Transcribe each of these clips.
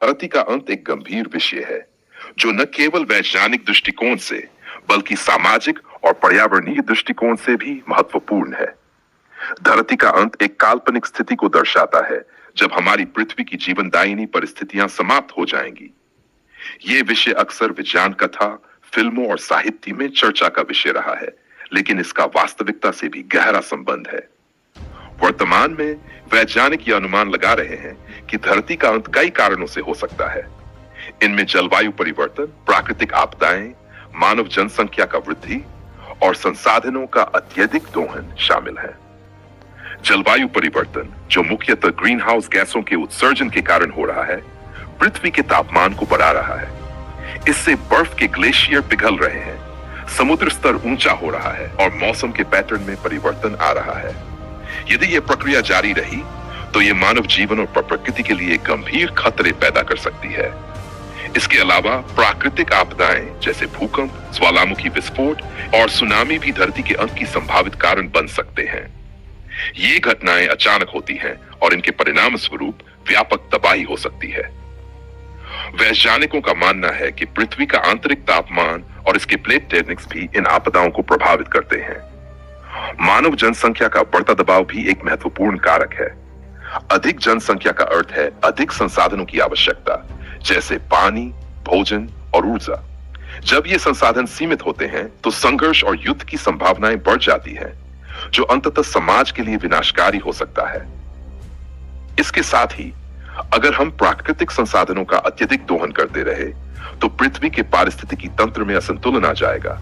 धरती का अंत एक गंभीर विषय है जो न केवल वैज्ञानिक दृष्टिकोण से बल्कि सामाजिक और पर्यावरणीय दृष्टिकोण से भी महत्वपूर्ण है। धरती का अंत एक काल्पनिक स्थिति को दर्शाता है जब हमारी पृथ्वी की जीवनदायिनी परिस्थितियां समाप्त हो जाएंगी। ये विषय अक्सर विज्ञान कथा, फिल्मों और साहित्य में चर्चा का विषय रहा है, लेकिन इसका वास्तविकता से भी गहरा संबंध है। वर्तमान में वैज्ञानिक यह अनुमान लगा रहे हैं कि धरती का अंत कई कारणों से हो सकता है। इनमें जलवायु परिवर्तन, प्राकृतिक आपदाएं, मानव जनसंख्या का वृद्धि और संसाधनों का अत्यधिक दोहन शामिल है। जलवायु परिवर्तन, जो मुख्यतः ग्रीन हाउस गैसों के उत्सर्जन के कारण हो रहा है, पृथ्वी के तापमान को बढ़ा रहा है। इससे बर्फ के ग्लेशियर पिघल रहे हैं, समुद्र स्तर ऊंचा हो रहा है और मौसम के पैटर्न में परिवर्तन आ रहा है। यदि यह प्रक्रिया जारी रही तो यह मानव जीवन और प्रकृति के लिए गंभीर खतरे पैदा कर सकती है। इसके अलावा प्राकृतिक आपदाएं जैसे भूकंप, ज्वालामुखी विस्फोट और सुनामी भी धरती के अंत की संभावित कारण बन सकते हैं। ये घटनाएं अचानक होती हैं और इनके परिणाम स्वरूप व्यापक तबाही हो सकती है। वैज्ञानिकों का मानना है कि पृथ्वी का आंतरिक तापमान और इसके प्लेट टेक्टोनिक्स भी इन आपदाओं को प्रभावित करते हैं। मानव जनसंख्या का बढ़ता दबाव भी एक महत्वपूर्ण कारक है। अधिक जनसंख्या का अर्थ है अधिक संसाधनों की आवश्यकता, जैसे पानी, भोजन और ऊर्जा। जब ये संसाधन सीमित होते हैं तो संघर्ष और युद्ध की संभावनाएं बढ़ जाती हैं, जो अंततः समाज के लिए विनाशकारी हो सकता है। इसके साथ ही अगर हम प्राकृतिक संसाधनों का अत्यधिक दोहन करते रहे तो पृथ्वी के पारिस्थितिकी तंत्र में असंतुलन आ जाएगा।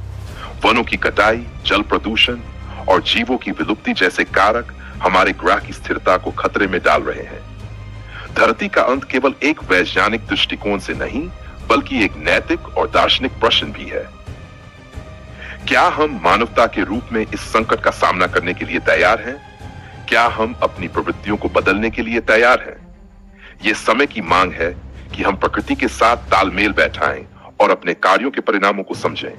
वनों की कटाई, जल प्रदूषण और जीवों की विलुप्ति जैसे कारक हमारे ग्रह की स्थिरता को खतरे में डाल रहे हैं। धरती का अंत केवल एक वैज्ञानिक दृष्टिकोण से नहीं, बल्कि एक नैतिक और दार्शनिक प्रश्न भी है। क्या हम मानवता के रूप में इस संकट का सामना करने के लिए तैयार हैं? क्या हम अपनी प्रवृत्तियों को बदलने के लिए तैयार हैं? यह समय की मांग है कि हम प्रकृति के साथ तालमेल बैठाएं और अपने कार्यों के परिणामों को समझें।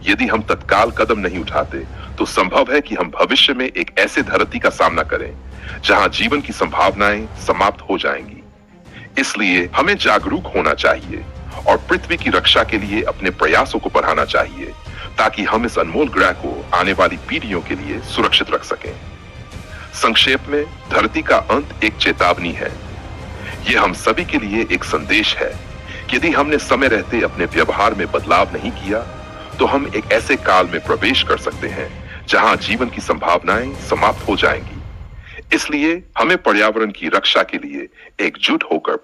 यदि हम तत्काल कदम नहीं उठाते तो संभव है कि हम भविष्य में एक ऐसे धरती का सामना करें जहां जीवन की संभावनाएं समाप्त हो जाएंगी। इसलिए हमें जागरूक होना चाहिए और पृथ्वी की रक्षा के लिए अपने प्रयासों को बढ़ाना चाहिए, ताकि हम इस अनमोल ग्रह को आने वाली पीढ़ियों के लिए सुरक्षित रख सकें। संक्षेप में, धरती का अंत एक चेतावनी है। यह हम सभी के लिए एक संदेश है कि यदि हमने समय रहते अपने व्यवहार में बदलाव नहीं किया तो हम एक ऐसे काल में प्रवेश कर सकते हैं जहां जीवन की संभावनाएं समाप्त हो जाएंगी। इसलिए हमें पर्यावरण की रक्षा के लिए एकजुट होकर